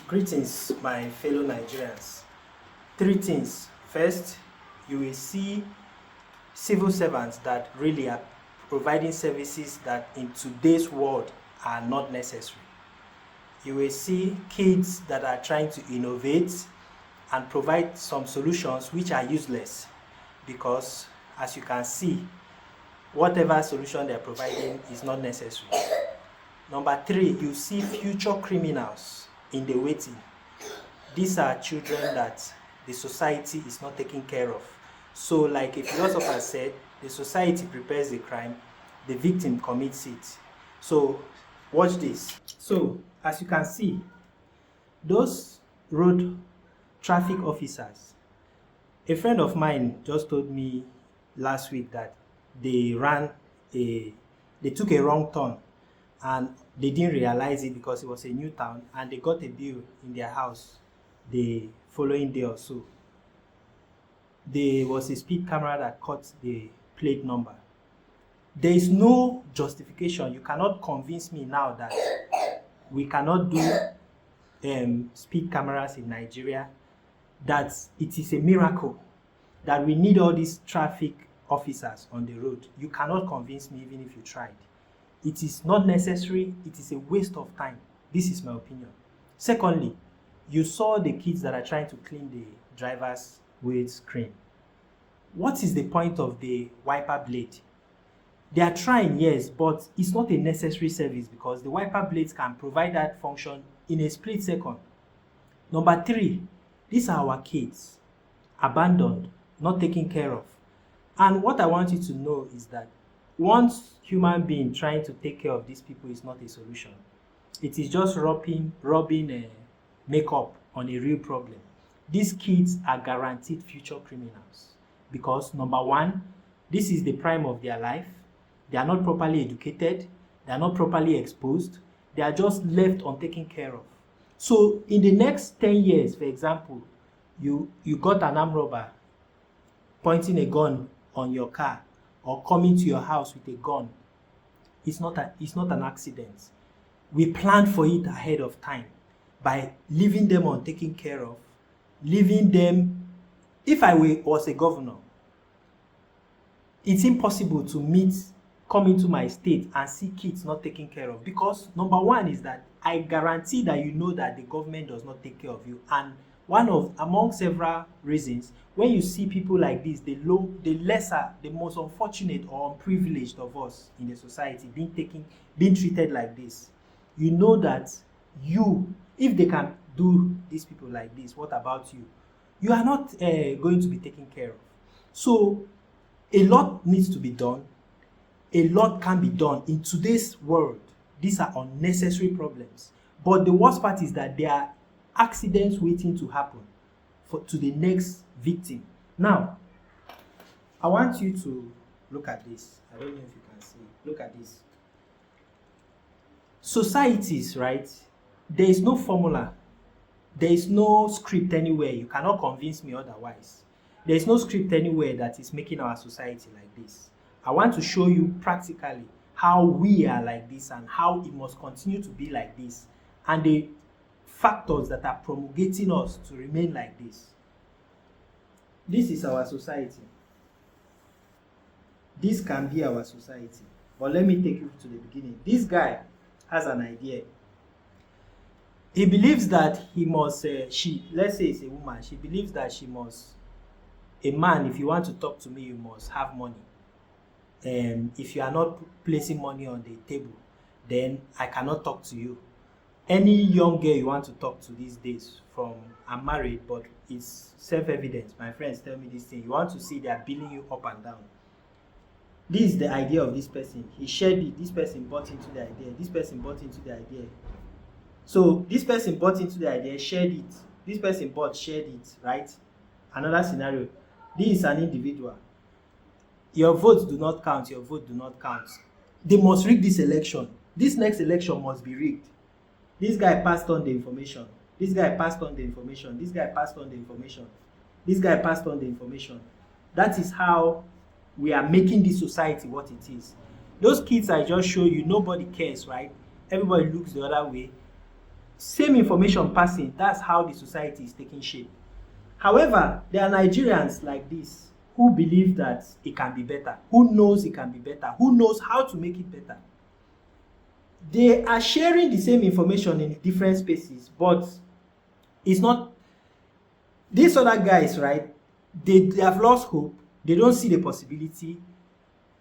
Greetings, my fellow Nigerians. Three things. First, you will see civil servants that really are providing services that in today's world are not necessary. You will see kids that are trying to innovate and provide some solutions which are useless because, as you can see, whatever solution they're providing is not necessary. Number three, you see future criminals in the waiting. These are children that the society is not taking care of. So, like a philosopher said, the society prepares the crime, the victim commits it. So, watch this. So, as you can see, those road traffic officers, a friend of mine just told me last week that they took a wrong turn and they didn't realize it because it was a new town, and they got a bill in their house the following day or so. There was a speed camera that caught the plate number. There is no justification. You cannot convince me now that we cannot do speed cameras in Nigeria, that it is a miracle, that we need all these traffic officers on the road. You cannot convince me even if you tried. It is not necessary. It is a waste of time. This is my opinion. Secondly, you saw the kids that are trying to clean the driver's windscreen. What is the point of the wiper blade? They are trying, yes, but it's not a necessary service because the wiper blades can provide that function in a split second. Number three, these are our kids, abandoned, not taken care of. And what I want you to know is that once human being trying to take care of these people is not a solution, it is just rubbing makeup on a real problem. These kids are guaranteed future criminals because, number one, this is the prime of their life. They are not properly educated. They are not properly exposed. They are just left untaken care of. So in the next 10 years, for example, you got an armed robber pointing a gun on your car or coming to your house with a gun. It's not an accident. We planned for it ahead of time by leaving them untaken care of, leaving them. If I was a governor, it's impossible to come into my state and see kids not taken care of, because number one is that I guarantee that you know that the government does not take care of you. And among several reasons, when you see people like this, the lesser, the most unfortunate or unprivileged of us in the society being treated like this, you know that if they can do these people like this, what about you? You are not going to be taken care of. So a lot needs to be done. A lot can be done in today's world. These are unnecessary problems. But the worst part is that there are accidents waiting to happen to the next victim. Now, I want you to look at this. I don't know if you can see. Look at this. Societies, right? There is no formula. There is no script anywhere. You cannot convince me otherwise. There is no script anywhere that is making our society like this. I want to show you practically how we are like this and how it must continue to be like this, and the factors that are promulgating us to remain like this. This is our society. This can be our society. But let me take you to the beginning. This guy has an idea. He believes that he must, let's say it's a woman, she believes that a man, if you want to talk to me, you must have money. If you are not placing money on the table, then I cannot talk to you. Any young girl you want to talk to these days, I'm married, but it's self-evident. My friends tell me this thing. You want to see they are billing you up and down. This is the idea of this person. He shared it. This person bought into the idea. This person bought into the idea. So this person bought into the idea, shared it. This person shared it, right? Another scenario. This is an individual. Your votes do not count. Your vote do not count. They must rig this election. This next election must be rigged. This guy passed on the information. This guy passed on the information. This guy passed on the information. This guy passed on the information. That is how we are making this society what it is. Those kids I just showed you, nobody cares, right? Everybody looks the other way. Same information passing, that's how the society is taking shape. However, there are Nigerians like this who believe that it can be better, who knows it can be better, who knows how to make it better. They are sharing the same information in different spaces, but it's not. These other guys, right? They have lost hope. They don't see the possibility.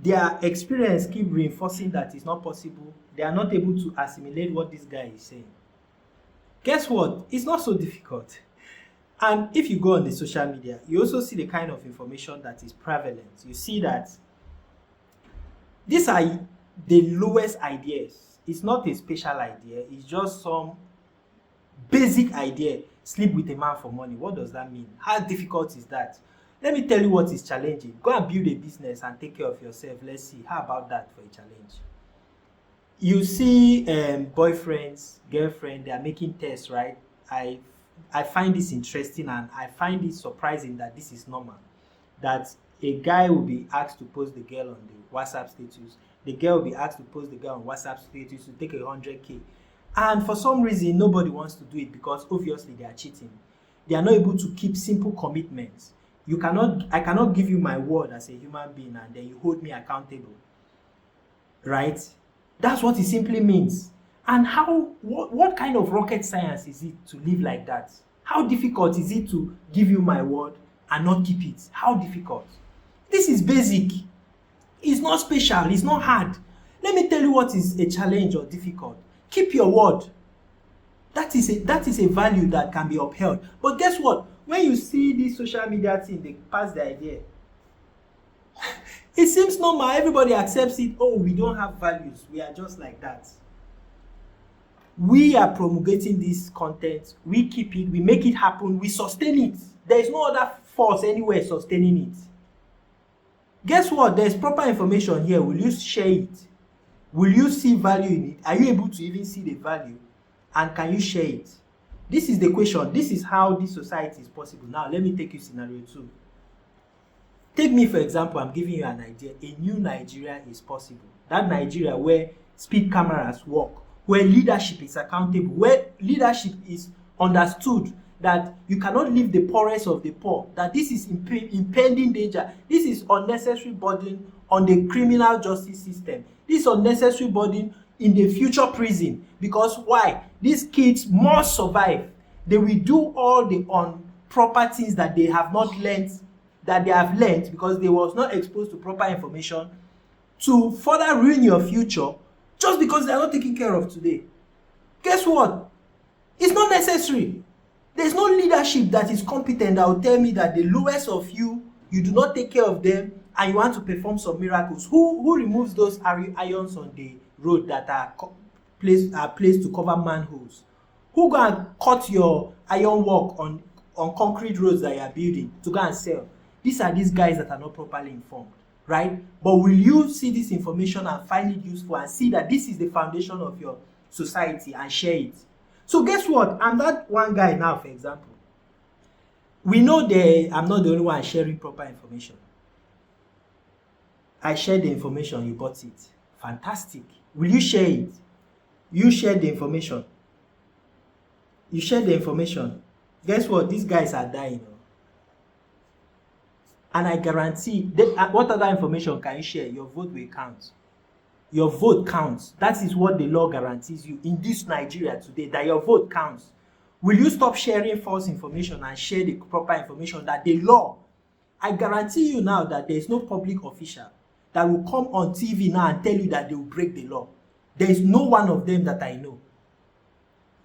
Their experience keep reinforcing that it's not possible. They are not able to assimilate what this guy is saying. Guess what? It's not so difficult. And if you go on the social media, you also see the kind of information that is prevalent. You see that these are the lowest ideas. It's not a special idea. It's just some basic idea. Sleep with a man for money. What does that mean? How difficult is that? Let me tell you what is challenging. Go and build a business and take care of yourself. Let's see. How about that for a challenge? You see boyfriends, girlfriends, they are making tests, right? I find this interesting, and I find it surprising that this is normal. That a guy will be asked to post the girl on the WhatsApp status. The girl will be asked to post the girl on WhatsApp status to take 100K. And for some reason, nobody wants to do it because obviously they are cheating. They are not able to keep simple commitments. I cannot give you my word as a human being and then you hold me accountable. Right? That's what it simply means. And what kind of rocket science is it to live like that? How difficult is it to give you my word and not keep it? How difficult? This is basic. It's not special. It's not hard. Let me tell you what is a challenge or difficult. Keep your word. That is a value that can be upheld. But guess what? When you see this social media thing, they pass the idea. It seems normal. Everybody accepts it. Oh, we don't have values. We are just like that. We are promulgating this content. We keep it. We make it happen. We sustain it. There is no other force anywhere sustaining it. Guess what? There's proper information here. Will you share it? Will you see value in it? Are you able to even see the value? And can you share it? This is the question. This is how this society is possible. Now, let me take you scenario 2. Take me, for example, I'm giving you an idea. A new Nigeria is possible. That Nigeria where speed cameras work, where leadership is accountable, where leadership is understood that you cannot leave the poorest of the poor, that this is impending danger. This is unnecessary burden on the criminal justice system. This unnecessary burden in the future prison. Because why? These kids must survive. They will do all the improper things that they have not learned, that they have learned because they was not exposed to proper information, to further ruin your future just because they are not taken care of today. Guess what? It's not necessary. There's no leadership that is competent that will tell me that the lowest of you do not take care of them and you want to perform some miracles. Who removes those irons on the road that are placed to cover manholes? Who go and cut your iron work on concrete roads that you are building to go and sell? These are these guys that are not properly informed, right? But will you see this information and find it useful and see that this is the foundation of your society and share it? So guess what? I'm that one guy now, for example. We know that I'm not the only one sharing proper information. I shared the information, you bought it. Fantastic. Will you share it? You shared the information. You shared the information. Guess what? These guys are dying. And I guarantee, what other information can you share? Your vote will count. Your vote counts. That is what the law guarantees you in this Nigeria today, that your vote counts. Will you stop sharing false information and share the proper information that the law? I guarantee you now that there is no public official that will come on TV now and tell you that they will break the law. There is no one of them that I know.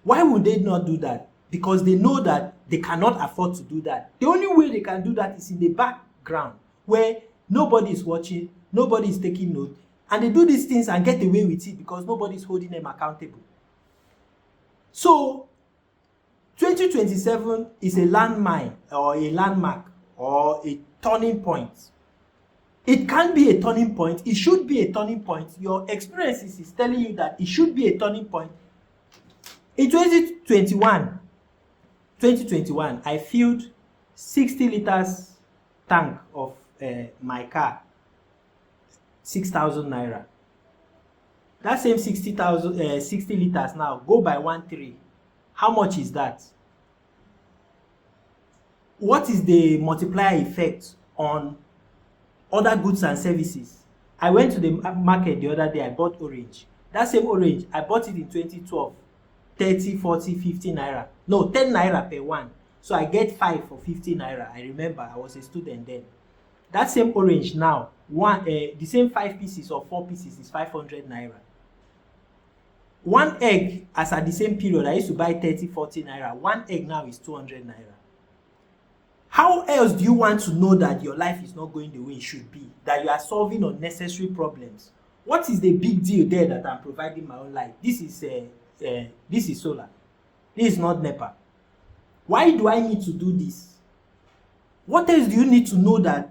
Why would they not do that? Because they know that they cannot afford to do that. The only way they can do that is in the background where nobody is watching, nobody is taking note, and they do these things and get away with it because nobody is holding them accountable. So 2027 is a landmine or a landmark or a turning point. It can be a turning point. It should be a turning point. Your experiences is telling you that it should be a turning point. In 2021, I filled 60 liters tank of my car, 6,000 naira. That same 60 liters now go by 1.3. How much is that? What is the multiplier effect on other goods and services? I went to the market the other day, I bought orange. That same orange, I bought it in 2012, 30, 40, 50 naira. No, 10 naira per one. So I get 5 for 50 naira. I remember I was a student then. That same orange now, the same 5 pieces or 4 pieces is 500 naira. One egg, as at the same period, I used to buy 30, 40 naira. One egg now is 200 naira. How else do you want to know that your life is not going the way it should be? That you are solving unnecessary problems? What is the big deal there that I'm providing my own life? This is solar. This is not NEPA. Why do I need to do this? What else do you need to know that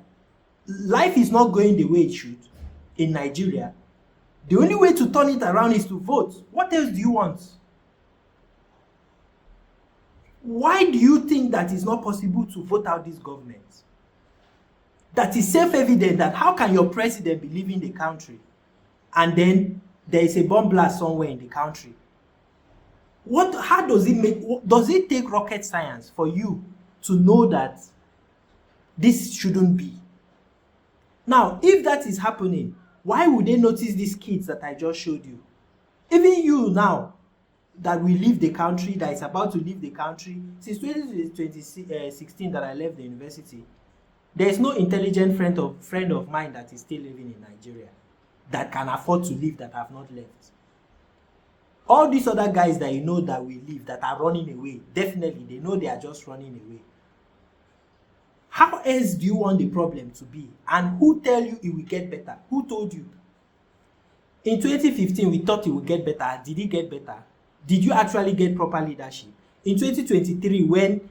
life is not going the way it should in Nigeria? The only way to turn it around is to vote. What else do you want? Why do you think that it's not possible to vote out this government? That is self-evident that how can your president be leaving the country and then there is a bomb blast somewhere in the country? How does it take rocket science for you to know that this shouldn't be? Now, if that is happening, why would they notice these kids that I just showed you? Even you now, that will leave the country, that is about to leave the country, since 2016 that I left the university, there is no intelligent friend of mine that is still living in Nigeria that can afford to leave, that have not left. All these other guys that you know that will leave, that are running away, definitely they know they are just running away. How else do you want the problem to be? And who tell you it will get better? Who told you? In 2015, we thought it would get better. Did it get better? Did you actually get proper leadership? In 2023, when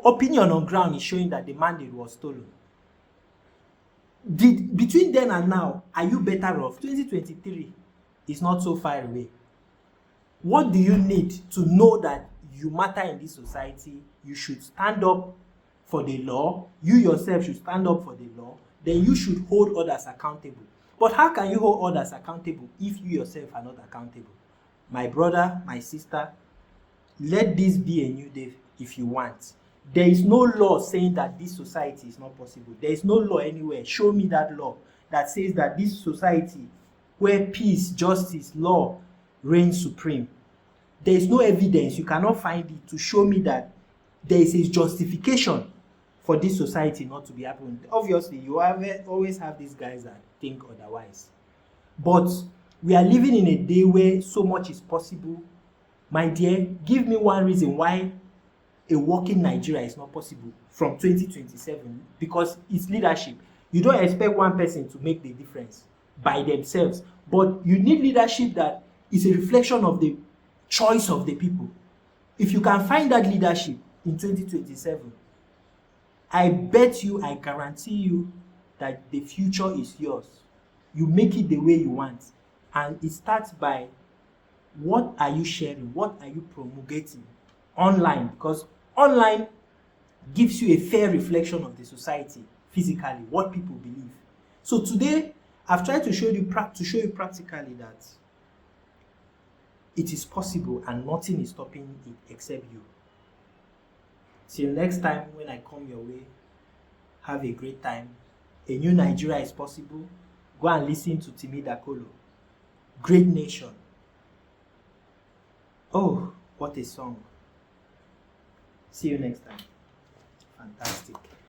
opinion on ground is showing that the mandate was stolen, between then and now, are you better off? 2023 is not so far away. What do you need to know that you matter in this society? You should stand up for the law. You yourself should stand up for the law. Then you should hold others accountable. But how can you hold others accountable if you yourself are not accountable? My brother, my sister, let this be a new day if you want. There is no law saying that this society is not possible. There is no law anywhere. Show me that law that says that this society where peace, justice, law reigns supreme. There is no evidence. You cannot find it to show me that there is a justification for this society not to be happening. Obviously, you always have these guys that think otherwise. But we are living in a day where so much is possible. My dear, give me one reason why a working Nigeria is not possible from 2027, because it's leadership. You don't expect one person to make the difference by themselves, but you need leadership that is a reflection of the choice of the people. If you can find that leadership in 2027, I bet you, I guarantee you that the future is yours. You make it the way you want. And it starts by what are you sharing? What are you promulgating online? Because online gives you a fair reflection of the society physically, what people believe. So today, I've tried to show you practically that it is possible and nothing is stopping it except you. Till next time when I come your way, have a great time. A new Nigeria is possible. Go and listen to Timi Dakolo. Great nation. Oh, what a song. See you next time. Fantastic.